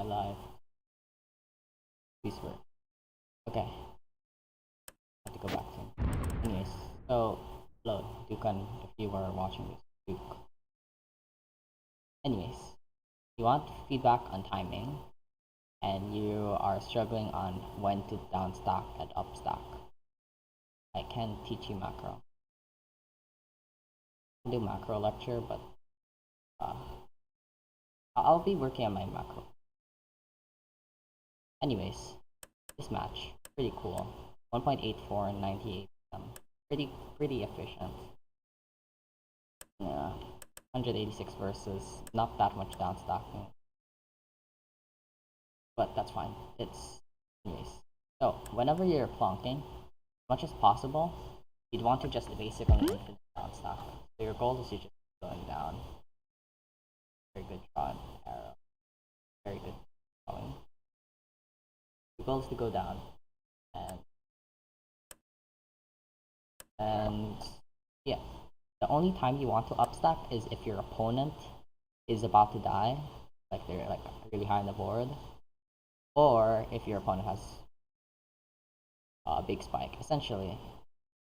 my life. Please work. Okay. I have to go back to him. Anyways, so hello, Ducan, if you are watching this, Duke. Anyways, you want feedback on timing, and you are struggling on when to downstack and upstack. I can teach you macro. I can do macro lecture, but I'll be working on my macro. Anyways, this match, pretty cool. 1.84 and 98. Pretty efficient. Yeah, 186 versus not that much downstacking, but that's fine. Anyways. So whenever you're plonking, as much as possible, you'd want to just basically infinite downstack. So your goal is to just going down. Very good shot, arrow. Very good drawing. Your goal is to go down, and yeah, the only time you want to upstack is if your opponent is about to die, like they're like really high on the board, or if your opponent has a big spike. Essentially,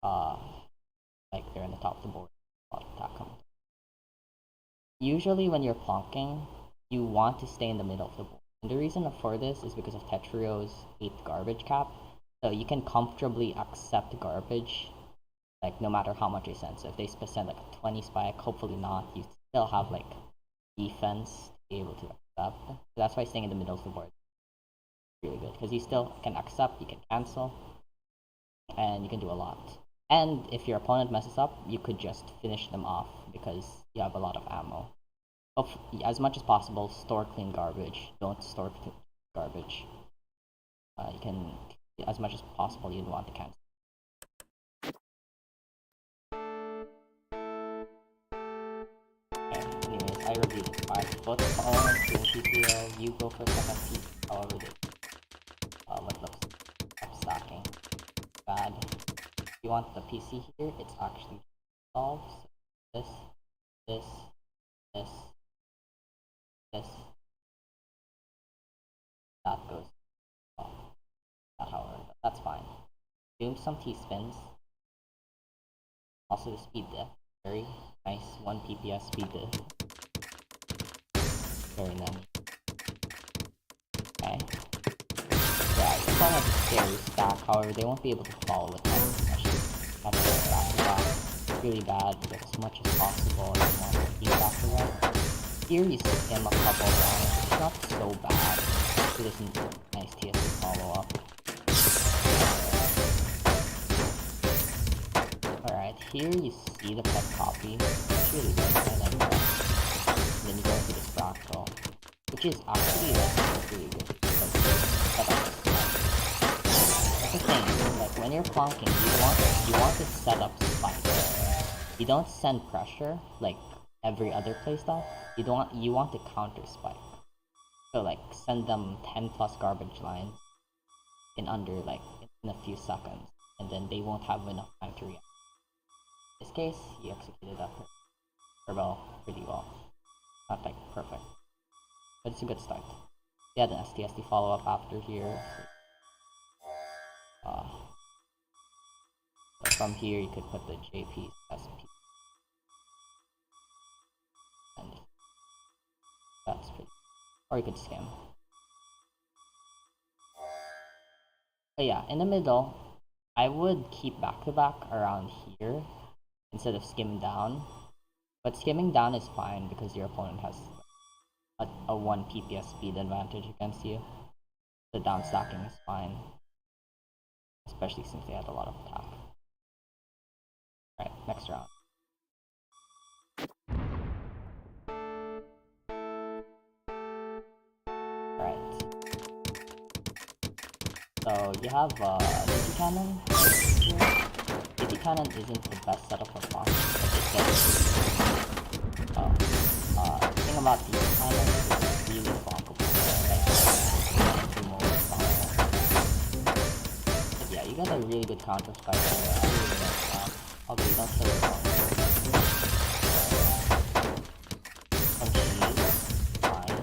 like they're in the top of the board, attack them. Usually when you're plonking, you want to stay in the middle of the board. And the reason for this is because of Tetrio's 8th garbage cap. So you can comfortably accept garbage, like no matter how much they send. So if they send like a 20 spike, hopefully not, you still have like defense to be able to accept. So that's why staying in the middle of the board is really good, because you still can accept, you can cancel, and you can do a lot. And if your opponent messes up, you could just finish them off because you have a lot of ammo. As much as possible, store clean garbage. Don't store garbage. You can, as much as possible, you'd want to cancel. Okay, anyways, I reviewed it. Both opponents doing TCO, you go for second piece, however what looks stacking bad. If you want the PC here, it's actually solved. So this, that goes off. Not however, but that's fine. Doing some T-spins. Also the speed diff. Very nice 1 PPS speed diff. Very nice. Okay. Yeah, it's kind of a scary stack, however they won't be able to follow with that, especially that's really bad, but as much as possible I want to keep after that. Here you skip him a couple rounds, it's not so bad. It isn't a nice TSC follow up. Alright, here you see the pet copy. It's really good, I like that. And then you go into this fractal, which is actually like really good. That's the thing, like when you're plonking, you want to set up spike. You don't send pressure like every other playstyle. You want to counter spike. So like send them 10 plus garbage lines in under like in a few seconds, and then they won't have enough time to react. In this case, he executed that pretty well. Not like perfect, but it's a good start. He had an STSD follow up after here. So from here you could put the JP SP. And that's pretty. Or you could skim. But yeah, in the middle, I would keep back to back around here instead of skimming down. But skimming down is fine because your opponent has a 1 PPS speed advantage against you. The down stacking is fine, especially since they had a lot of attack. Alright, next round. Alright. So you have ducanup here. Ducanup isn't the best setup for boss, but it gets the thing about ducanup is it's really blockable. But yeah, you got a really good counter spike here. I really like that. Although you don't kill it. From cheese, fine.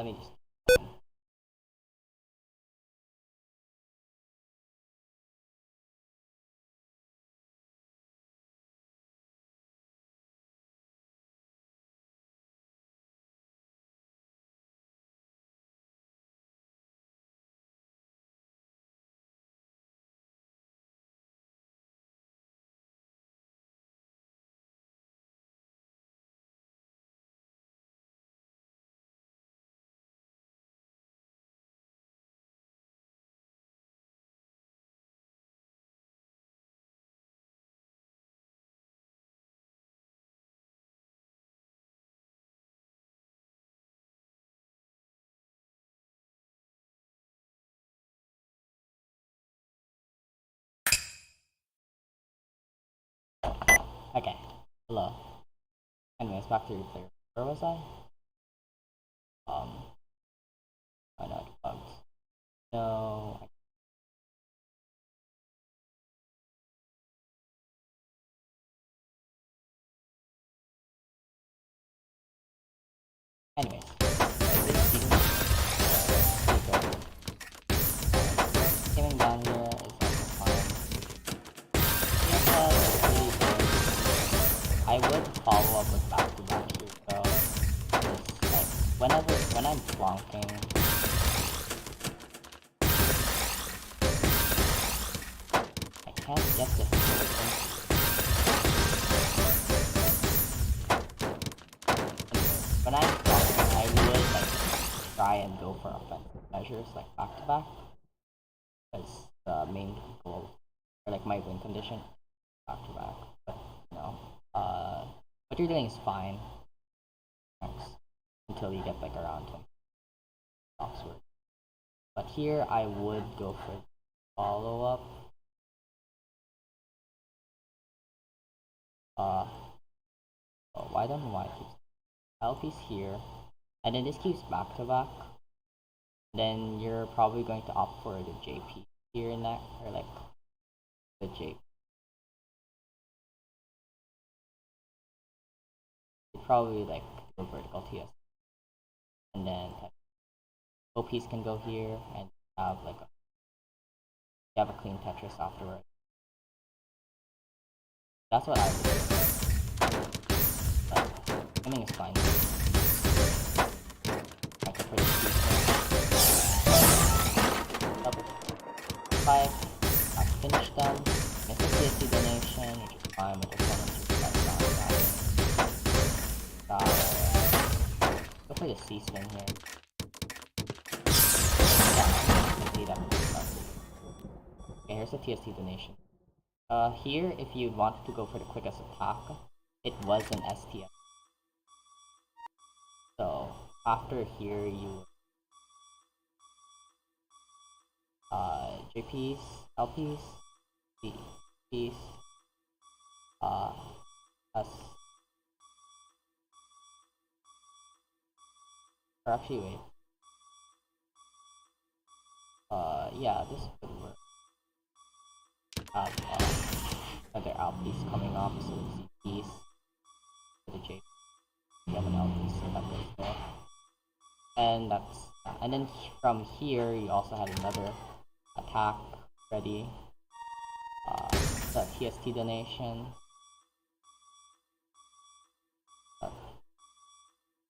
let me just. Okay, hello. Anyways, back to replay. Where was I? I know it's bugged. No. Anyways, coming down here is also fine. CSS is really good. I would follow up with back-to-back here though. Like when I'm flunking, I can't get this person. When I'm flunking, I would like try and go for offensive measures like back-to-back. Because the main goal, or like my win condition, back-to-back. But no, what you're doing is fine. Thanks. Until you get like around 20 blocks worth. But here I would go for follow-up. Oh, why don't know why it keeps LP's here, and then this keeps back-to-back. Then you're probably going to opt for the JP here in that, or like the JP. You'd probably like do a vertical TS, and then OPs can go here and have like you have a clean Tetris afterward. That's what I would do. But aiming is fine. I can put it double 5. I've finished them. Miss a CSC donation, which is fine, but just want to go for the C-spin here. Okay, here's the TST donation. Here, if you wanted to go for the quickest attack, it was an STF. So, after here, you JPs, LPs, CDs, S. Or actually, wait. Yeah, this could work. Have other LPs coming up, so the CPs, for the J. You have an LP, so that goes there. And that's and then from here you also had another attack ready. The TST donation.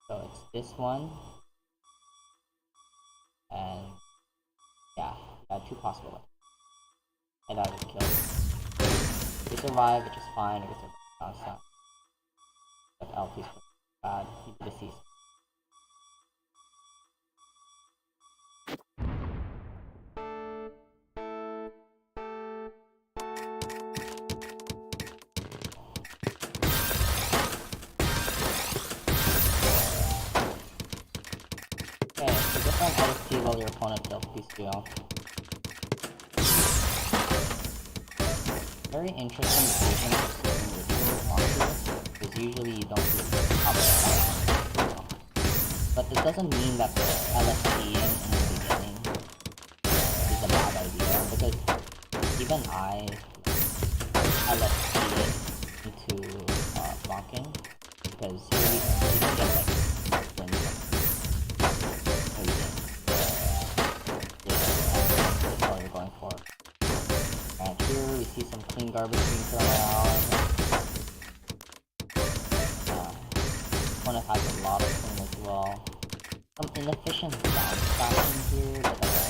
So it's this one. And yeah, you had 2 possible ones. And I would kill. You survive, which is fine, because they're constant. But LP's bad, you do the C's. Okay, so different LST while your opponent kills PC2. Very interesting decision for certain ritual monsters, because usually you don't do top attack. But it doesn't mean that LSTing in the beginning is a bad idea, because even I LSTing into blocking, because here you can get like wins. inefficient down stacking here, but that's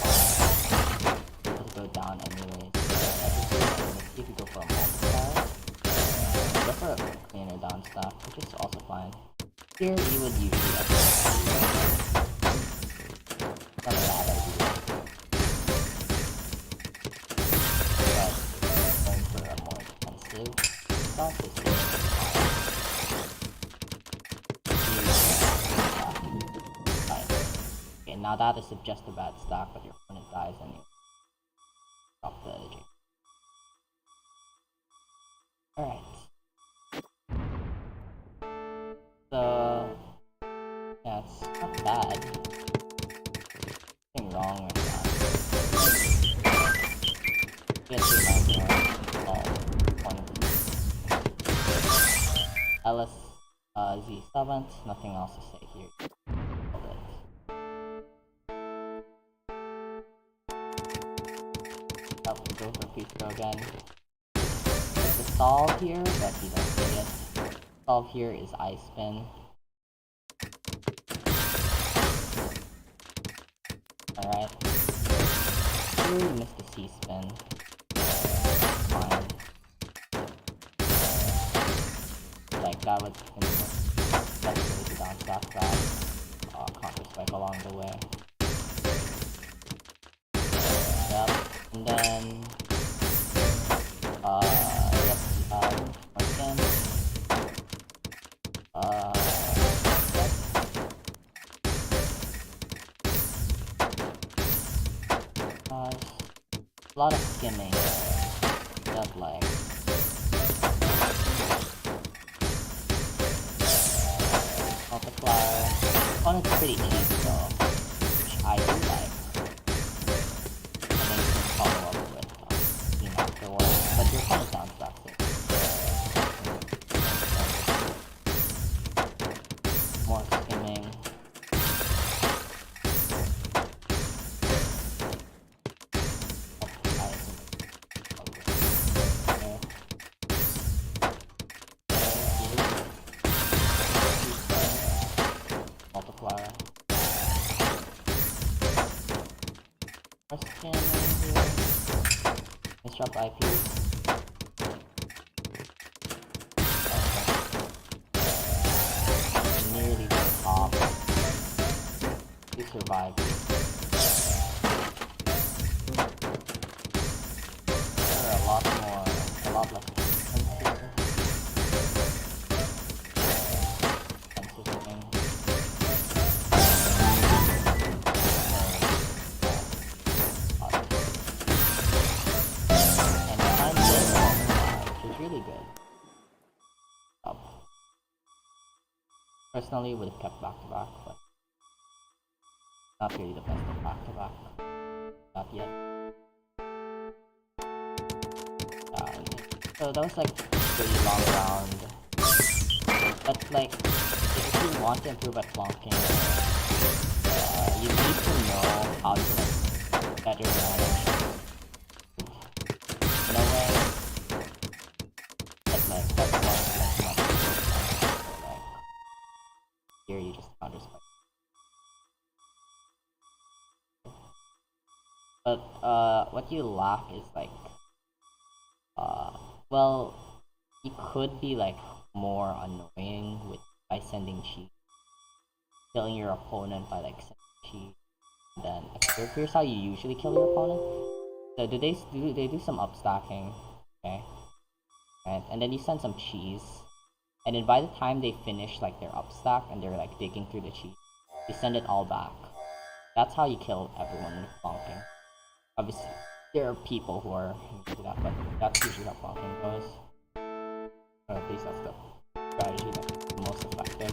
fine. It'll go down anyways. Let's see if we go for a multiplier. Go for a cleaner down stack, which is also fine. Here you would usually not a bad idea. But going for a more expensive stock is okay, now that is just a bad stack, but your opponent dies and you drop the energy. Alright. So yeah, it's not bad. Nothing wrong with that. Get to all LS Z7th, nothing else to say here. Go for Pisco again. There's a solve here, but he doesn't see it. Solve here is I spin. Alright. Here you missed the C spin. Fine. Like that was that's really to down stack that. Counter spike along the way. Yep. And then yep, again. A lot of skimming. Just like multiplier. Opponent's pretty cheap though, which I do like. And then you can follow up with team afterwards. But your opponent down stacks it. More skimming. Multiplier. More skimming here. Disrupt IP. Nearly the top. You survive. There are a lot less expensive things. Really good. Personally, would have kept back to back, but not really the best of back to back. Not yet. So that was like a pretty long round. But like, if you want to improve at flanking, you need to know how to like better manage. In a way. Here you just counter spike. But what you lack is like well, you could be like more annoying with by sending cheese. Killing your opponent by like sending cheese. And then here's how you usually kill your opponent. So they do some upstacking, okay? Right? And then you send some cheese. And then by the time they finish like their upstack and they're like digging through the cheese, you send it all back. That's how you kill everyone with flanking. Obviously, there are people who are into that, but that's usually how flanking goes. Or at least that's the strategy that's the most effective.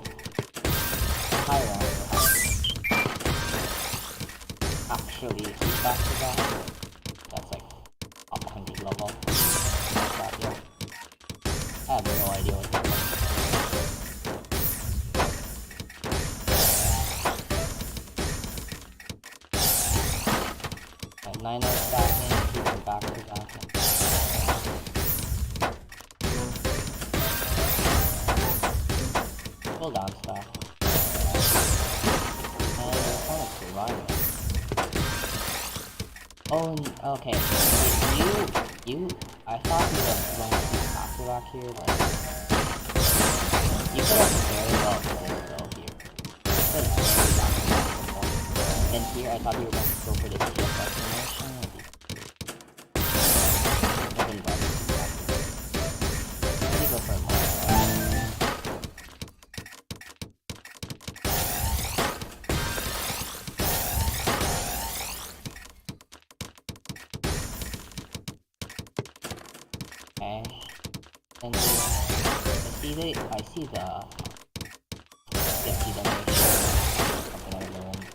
Higher rank actually keep back to that. That's like top 100 level. I have no idea what that is. 9 stacking, keeping back to that. Full down stack. And surviving. Oh, okay. I thought you were going to be faster back here, but you could have very well played though here. You could have very back. And here, I thought you were going to go for the TFS animation. Maybe go for a call. Okay. And I see the donation. Something I learned.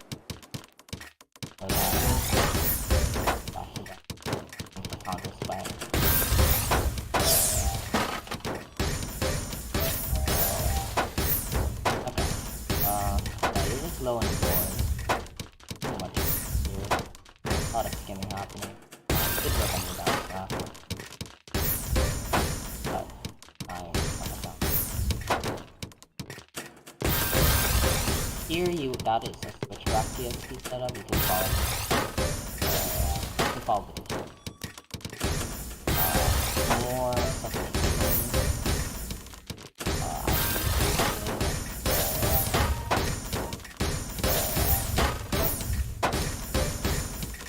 Or back to that. For counter spike. Okay. Yeah, you're just low on the board. Too much here. A lot of skimming happening. You could work on your down stack. Here that is a switch back TSP setup, you can follow the control. More suffocation.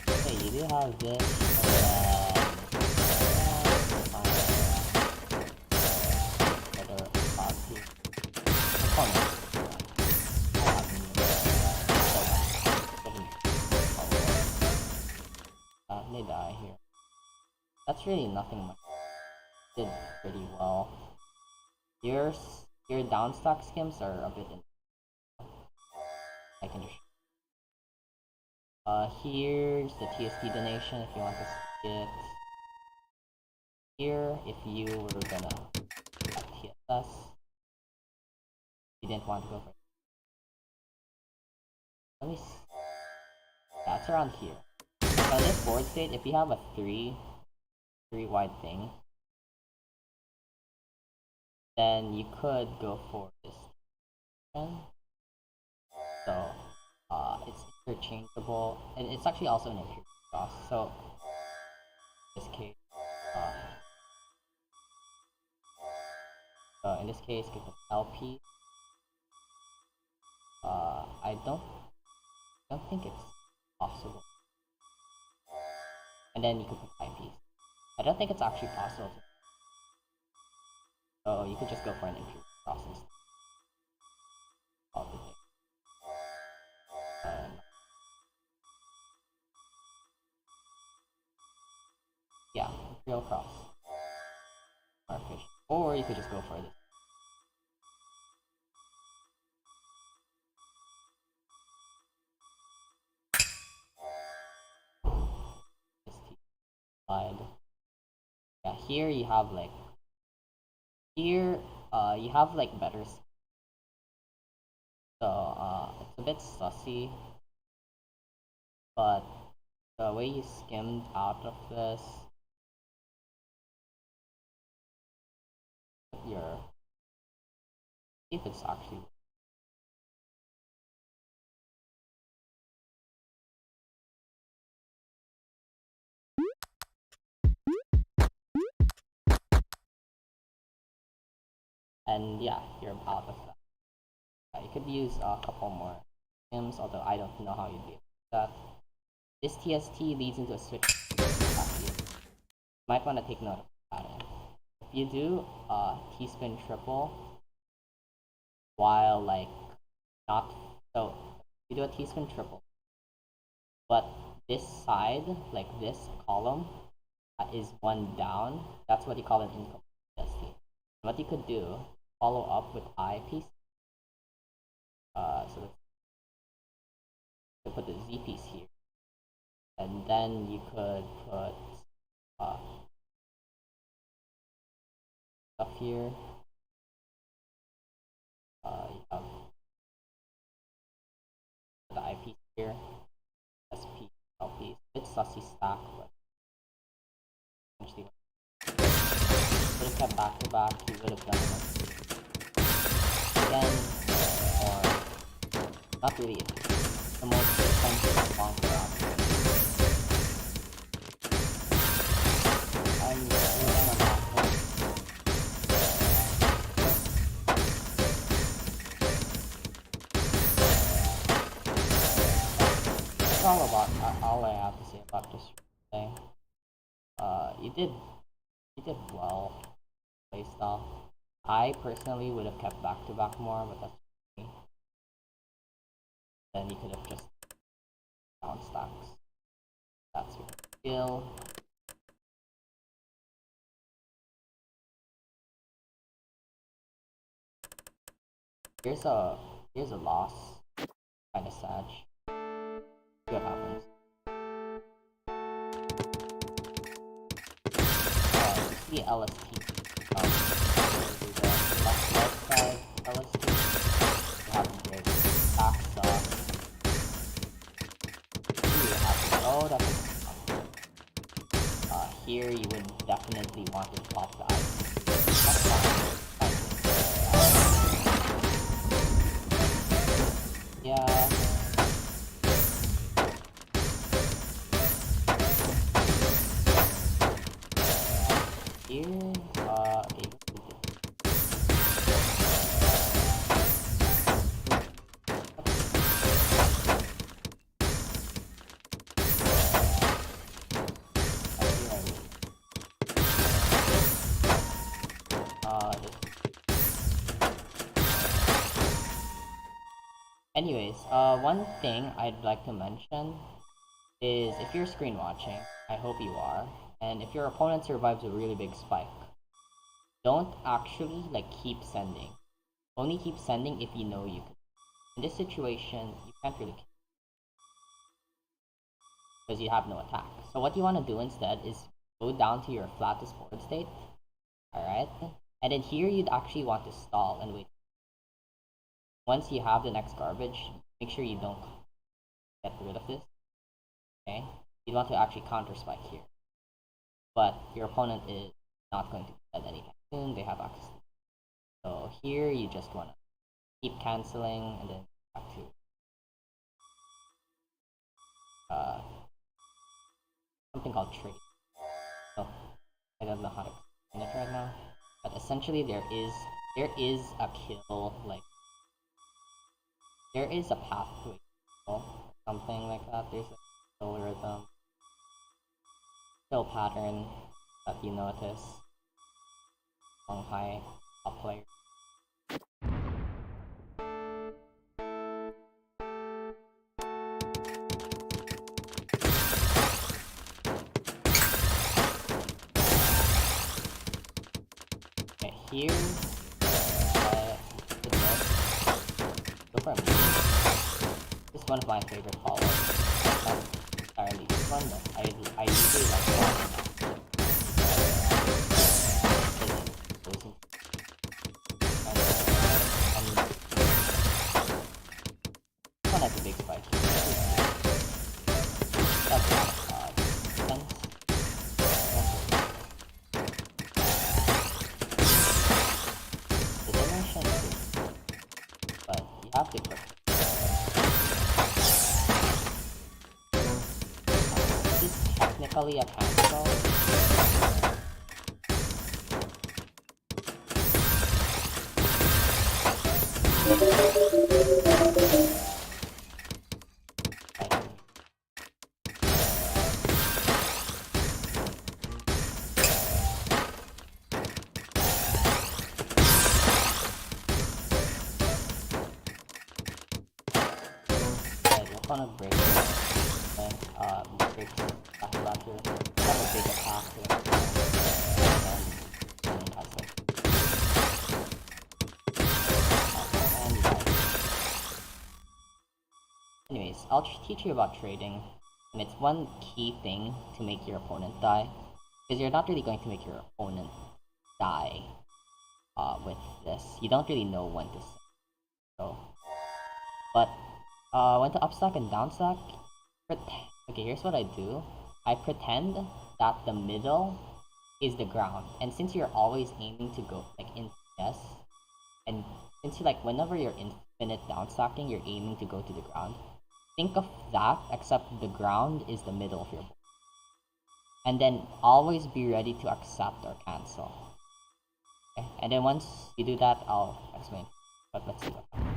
Okay, you do have this, and then other spots here. They die here. That's really nothing much. Did pretty well. Your downstack skims are a bit I can just here's the TSP donation if you want to see it. Here if you were gonna TSS. You didn't want to go for it. Let me see. That's around here. On this board state, if you have a three wide thing, then you could go for this one. So it's interchangeable, and it's actually also an imperial cross. So in this case, give it LP. I don't think it's possible. And then you could put eyepiece. I don't think it's actually possible. So you could just go for an imperial process. Yeah, imperial cross. Or you could just go for this. Yeah, here you have like you have like better, so it's a bit sussy, but the way you skimmed out of this, see if it's actually and yeah, you're out of that. You could use a couple more skims, although I don't know how you'd be able to do that. This TST leads into a switch back here. You might want to take note of that. If you do T-spin triple while like not, so you do a T-spin triple, but this side, like this column, is one down. That's what you call an incomplete TST. What you could do, follow up with eyepiece. So let's put the Z piece here, and then you could put stuff here. You have the eyepiece here, SP, L piece. It's sussy stack, but essentially, would have kept back to back. You would have done it again, or not really. The most into bunker after. I'm using a backward. That's all I have to say about this thing. You did well, playstyle. I personally would have kept back to back more, but that's me. Then you could have just down stacks. That's your skill. Here's a loss. Kinda sad. See what happens. You see LST. The left side LST. You have great back stuff. Oh, that's here you would definitely want to pop the item. That's fine. Yeah. Here, anyways, one thing I'd like to mention is if you're screen watching, I hope you are, and if your opponent survives a really big spike, don't actually keep sending. Only keep sending if you know you can. In this situation, you can't really kill because you have no attack. So what you want to do instead is go down to your flattest board state, alright? And then here you'd actually want to stall and wait. Once you have the next garbage, make sure you don't get rid of this. Okay? You want to actually counter spike here. But your opponent is not going to be dead anytime soon, they have access. So here you just want to keep canceling and then back to something called trade. So I don't know how to explain it right now. But essentially there is a kill, there is a path to a kill, something like that. There's a kill rhythm, kill pattern that you notice among high top players. Okay, here, go for a move. This is one of my favorite follow-ups. Not entirely this one, but I usually like that. This one has a big spike. That's not sense. The generation is good, but you have to put this is technically a cancel. Gonna break it. Okay, break back here. Have a big attack here. And has anyways, I'll teach you about trading, and it's one key thing to make your opponent die, because you're not really going to make your opponent die with this. You don't really know when to send. So, but when to upstack and downstack, okay, here's what I do. I pretend that the middle is the ground, and since you're always aiming to go in yes, and since whenever you're infinite downstacking, you're aiming to go to the ground. think of that, except the ground is the middle of your board. And then always be ready to accept or cancel. Okay? And then once you do that, I'll explain. But let's see what happens.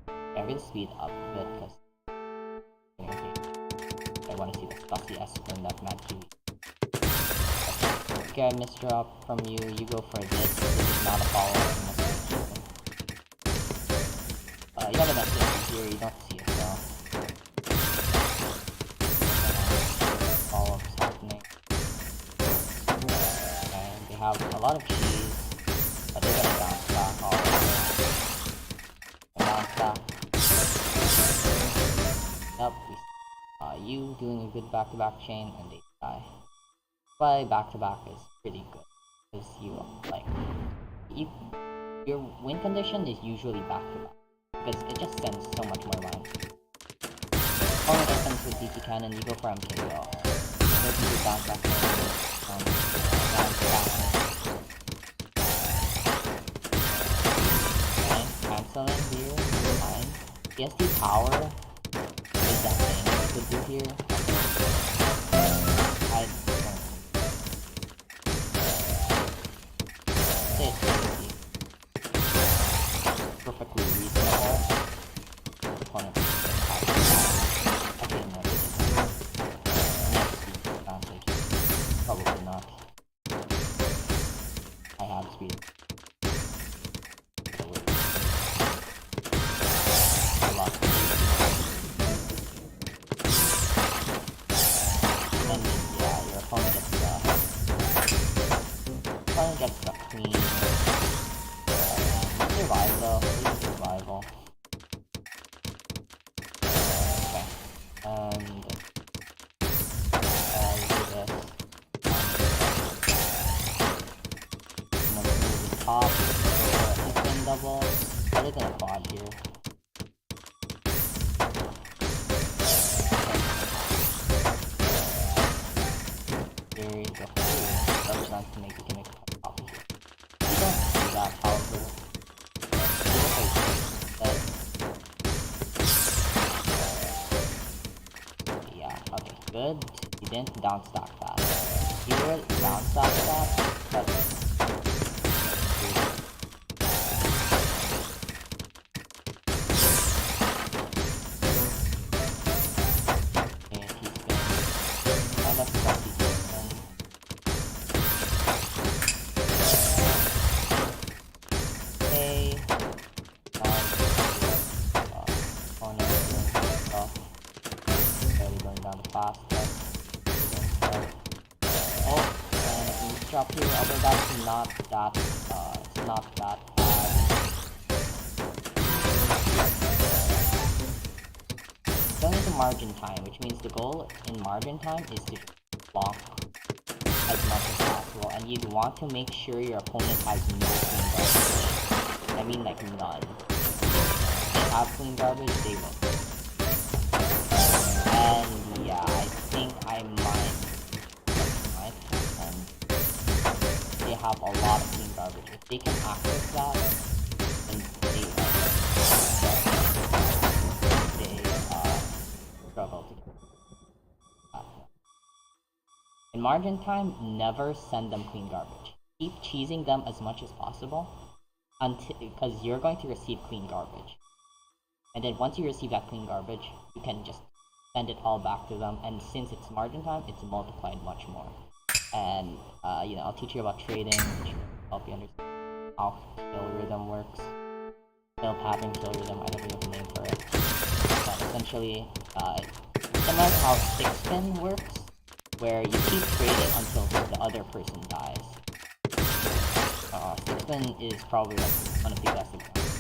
Okay, I'm gonna speed up a bit because I want to see the fussy Espen that Matthew. Okay, I misdrop from you. You go for this. This is not a follow-up. You have an SC here. You don't see it though. Follow-ups happening. And they have a lot of cheese, but they're gonna bounce back all the way. Bounce back. Yep, you doing a good back-to-back chain, and they die. But back-to-back is pretty good because your win condition is usually back-to-back because it just sends so much more lines. Opponent opens with DT Cannon, you go for MKO. There's a good bounce back. Okay, canceling here, fine. PSD power is that thing you could do here. I perfectly reasonable. Opponent actually no, this is advantage. Probably not. I have speed. A lot. And yeah, your opponent gets the queen. Survival, survival. Okay. And you do this. And then move the top for a spin double. Better than a quad here. Here you go. That's not to make you can make a top here. You don't see that, however. Yeah, okay, good. You didn't down stack that. You were down stack that, but and he's been kind of stucky. Drop here, although that's not that, it's not that bad. Going into margin time, which means the goal in margin time is to block as much as possible, and you'd want to make sure your opponent has no clean garbage. I mean like none. If they have clean garbage, they will. And yeah, I think I might they have a lot of clean garbage. If they can access that, then they struggle to get that. In margin time, never send them clean garbage. Keep cheesing them as much as possible until because you're going to receive clean garbage. And then once you receive that clean garbage, you can just send it all back to them. And since it's margin time, it's multiplied much more. And I'll teach you about trading, which will help you understand how kill rhythm works. Kill pattern, kill rhythm, I don't even have a name for it. But essentially, similar to how 6-spin works, where you keep trading until the other person dies. 6-spin is probably like one of the best examples.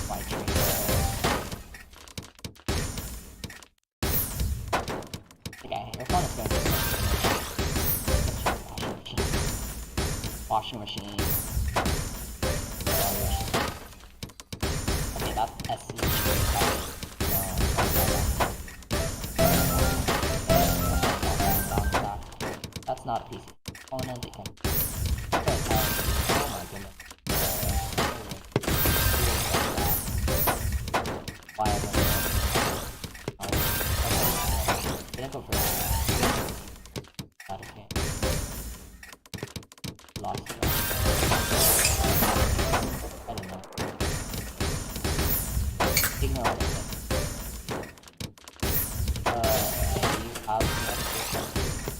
Why trade? Okay, your opponent's going to washing machine. Okay, that's SC. That's not a PC. Oh no, they can. Oh my goodness. Why are they?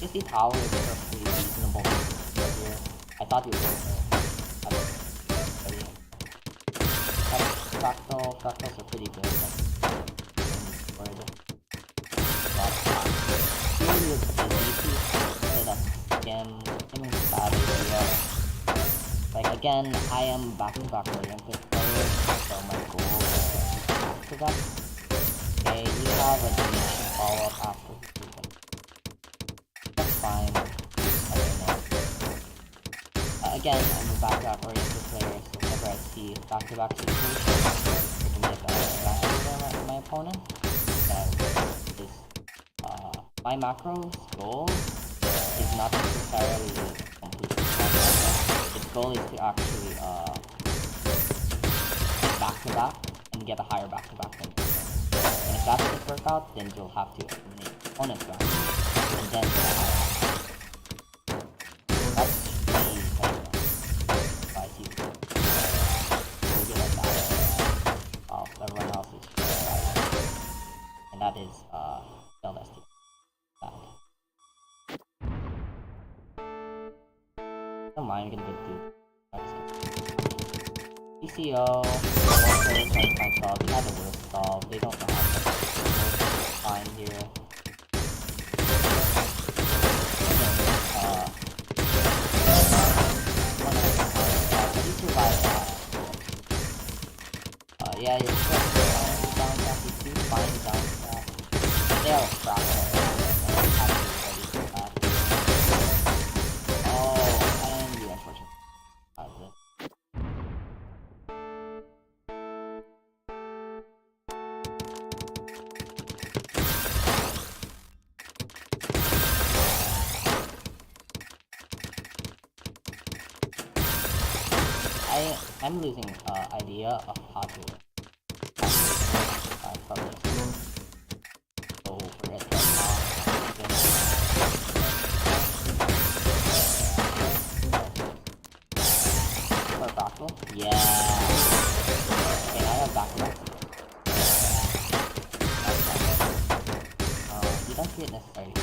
50 tower is perfectly reasonable here. I thought we were going fractals are pretty good. Really is easy, so that's again bad idea. Like again, I am back-to-back oriented player, so my goal is to back-to-back. Okay, you have a donation follow-up after that's fine. Again, I'm a back-to-back oriented player, so whenever I see back-to-back situations, I can take advantage of my opponent. My macro's goal is not necessarily completely confident. Its goal is to actually get back-to-back and get a higher back-to-back than your opponent. And if that doesn't work out, then you'll have to eliminate your opponent's back and then get a higher. That's me, advice you do like that. Everyone else is and that is LST. Don't mind, I'm gonna go do PCO, players trying to find solve. They have the worst solve. They don't know how to find here. He survived that. Yeah, you're supposed to down back. You do find down back. They have a fractal. I'm losing idea of how to cover this. Go over it right now. For fractal? Yeah. Okay, I have back-to-back. You don't see it necessarily.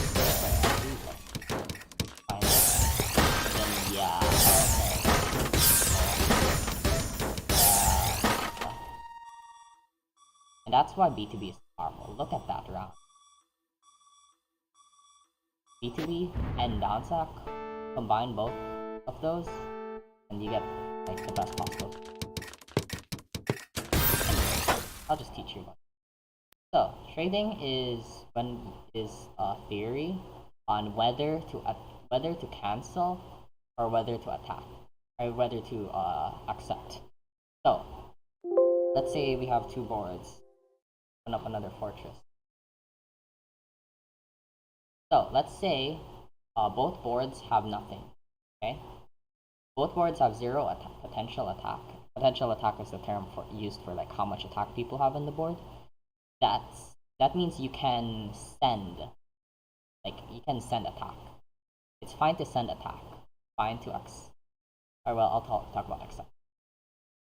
Find it. Then yeah. And that's why B2B is powerful. Look at that round. B2B and downsack, combine both of those, and you get like the best possible. Anyway, I'll just teach you one. So trading is theory on whether to cancel or whether to attack or whether to accept. So let's say we have two boards. Open up another fortress. So let's say both boards have nothing. Okay, both boards have zero potential attack. Potential attack is the term used for like how much attack people have on the board. That means you can send attack. It's fine to send attack. Fine to or well, I'll talk about accept.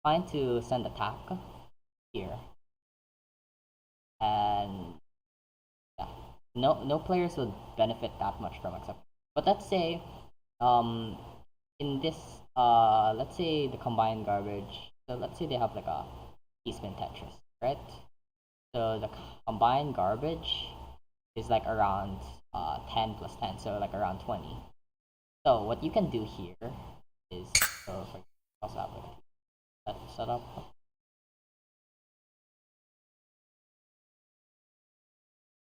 Fine to send attack here. And yeah, no players would benefit that much from accepting. But let's say in this let's say the combined garbage, so let's say they have like a Eastman Tetris, right? So the combined garbage is like around 10 plus 10, so like around 20. So what you can do here is also have that set up.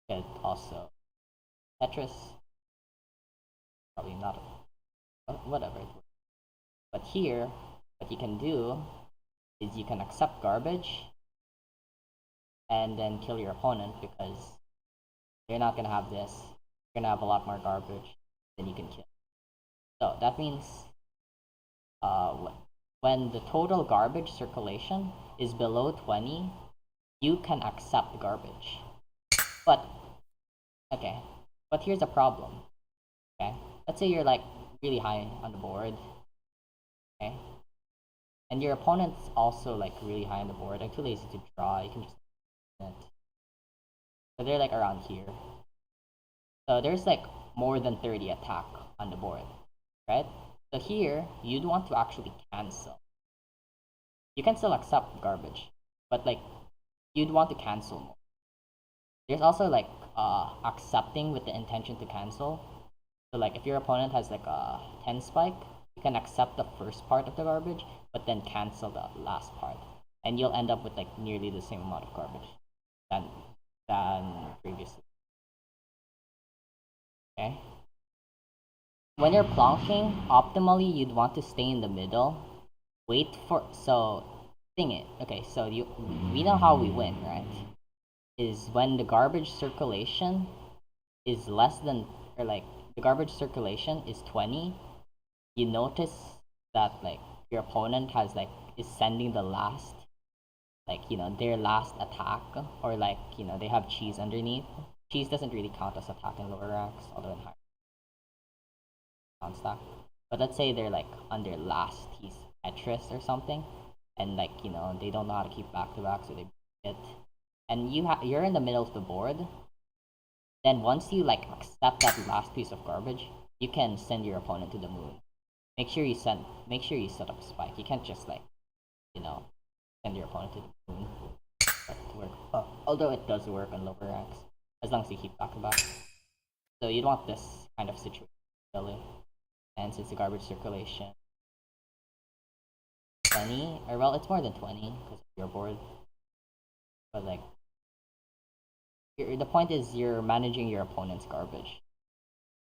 Could also Tetris, probably not, whatever. But here, what you can do is you can accept garbage and then kill your opponent because you're not gonna have this. You're gonna have a lot more garbage than you can kill. So that means when the total garbage circulation is below 20, you can accept garbage. But okay, but here's a problem. Okay, let's say you're like really high on the board. Okay, and your opponent's also like really high on the board. I'm too lazy to draw. You can just so they're like around here. So there's like more than 30 attack on the board, right? So here, you'd want to actually cancel. You can still accept garbage, but like, you'd want to cancel more. There's also like accepting with the intention to cancel. So like if your opponent has like a 10 spike, you can accept the first part of the garbage, but then cancel the last part. And you'll end up with like nearly the same amount of garbage than previously. Okay? When you're plonking, optimally you'd want to stay in the middle. Wait for thing it. Okay, so we know how we win, right? Is when the garbage circulation is less than, or like the garbage circulation is 20, you notice that like your opponent has like is sending the last, like, you know, their last attack, or like, you know, they have cheese underneath. Cheese doesn't really count as attack in lower ranks, although in higher counts that. But let's say they're like on their last piece Tetris or something, and like, you know, they don't know how to keep back to back, so they beat it. And you're in the middle of the board. Then once you like accept that last piece of garbage, you can send your opponent to the moon. Make sure you set up a spike. You can't just like, you know, send your opponent to the moon. To work. Although it does work on lower ranks, as long as you keep back to back. So you'd want this kind of situation, really. And since the garbage circulation 20, or well, it's more than 20 because you're bored. But like, the point is you're managing your opponent's garbage.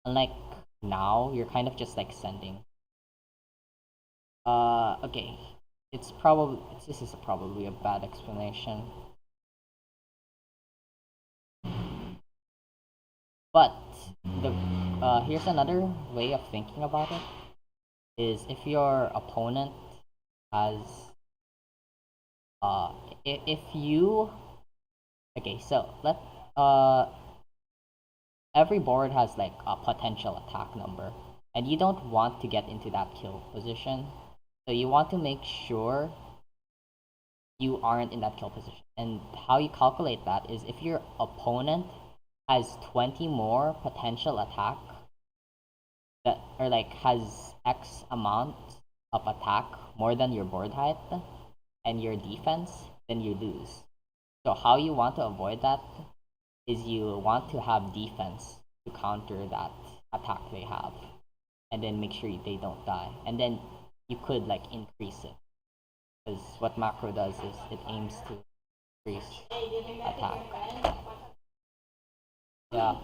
Unlike now, you're kind of just like sending. Okay. This is probably a bad explanation. But here's another way of thinking about it. Is if your opponent has if you, okay, so every board has like a potential attack number, and you don't want to get into that kill position. So you want to make sure you aren't in that kill position. And how you calculate that is if your opponent has 20 more potential attack, that, or like has X amount of attack more than your board height and your defense, then you lose. So how you want to avoid that is you want to have defense to counter that attack they have, and then make sure they don't die. And then you could like increase it, because what macro does is it aims to increase attack. Yeah.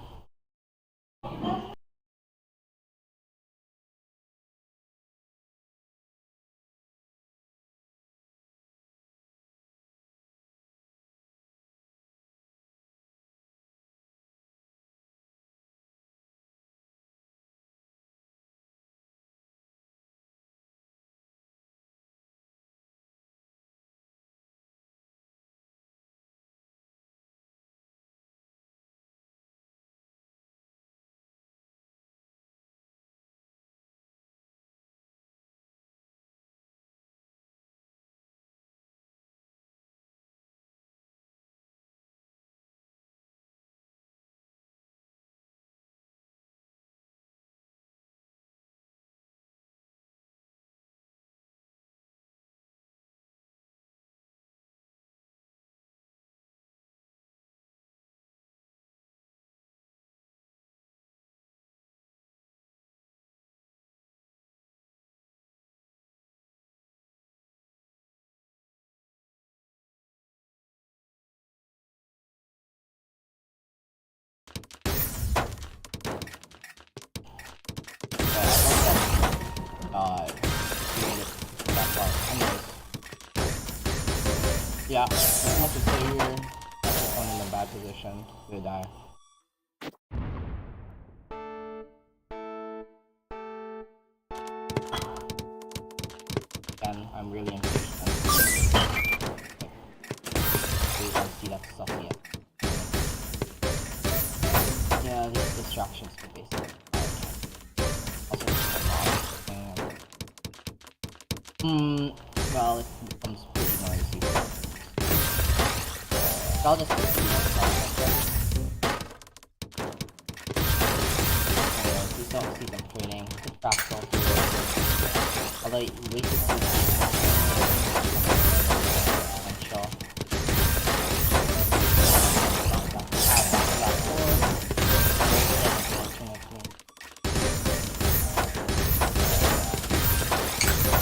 Yeah, as much as failure, that's your opponent in a bad position, they die. And I'm really impatient. We don't see that stuff yet. Yeah, these distractions are basically. Also, well, it becomes pretty noisy. So I'll just don't see them trading. Good fractal here. Although way too soon. Potential.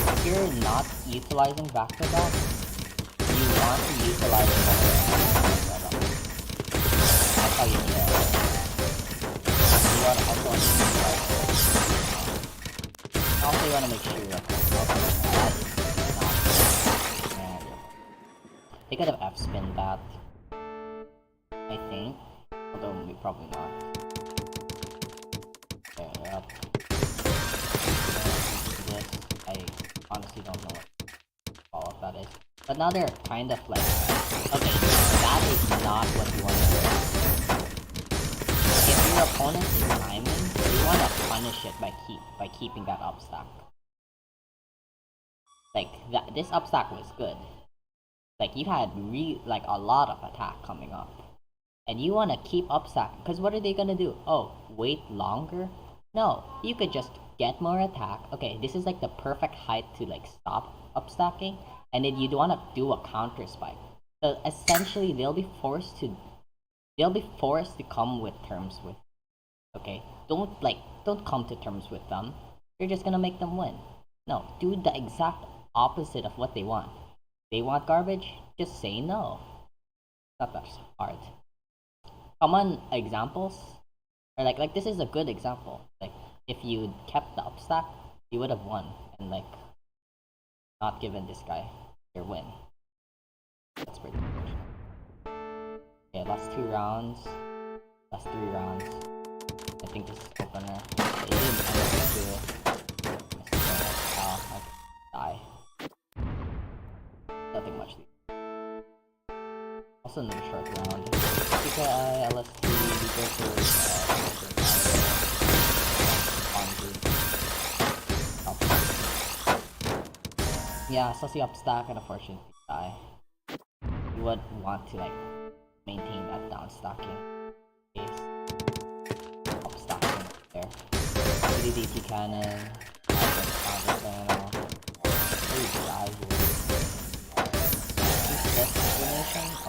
If you're not utilizing back-to-back, you want to utilize it. That's how you kill. You want to also you want to make sure that they could have F-spin that, I think, although probably not. Okay, yep. This, I honestly don't know what all of that is. But now they're kind of like, okay, that is not what you want to do. If your opponent is timing, you want to punish it by keeping that upstack. Like that, this upstack was good. Like you had like a lot of attack coming up, and you want to keep upstacking. Because what are they gonna do? Oh, wait longer? No, you could just get more attack. Okay, this is like the perfect height to like stop upstacking, and then you'd want to do a counter spike. So essentially, they'll be forced to come with terms with. Okay, don't come to terms with them. You're just gonna make them win. No, do the exact opposite of what they want. They want garbage? Just say no. Not that hard. Common examples are like this is a good example. Like if you kept the upstack, you would have won and like not given this guy your win. That's pretty good. Okay, last 2 rounds. Last 3 rounds. I think this is opener. They didn't end up to I could die. Nothing much. Also another short round. PKI, LST, we go for yeah, Sussy upstack and unfortunately die. You would want to like maintain that down stacking case. Upstacking there. DDT cannon, counter panel. Really die here.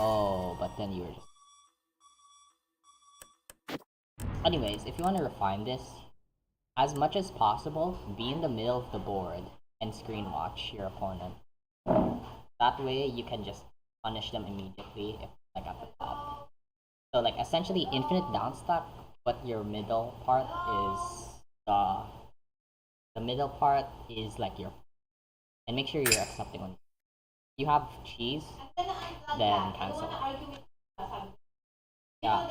Oh, but then you were just... Anyways, if you want to refine this, as much as possible, be in the middle of the board and screen watch your opponent. That way, you can just punish them immediately if like at the top. So like essentially infinite downstack, but your middle part is the middle part is like your, and make sure you're accepting on. You have cheese, then cancel. Yeah.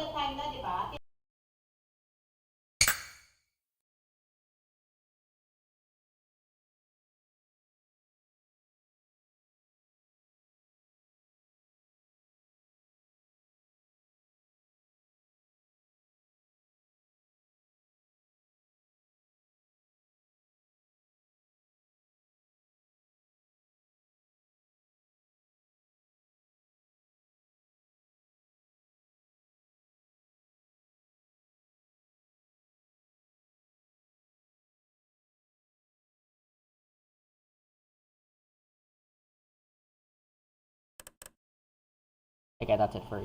Okay, that's it for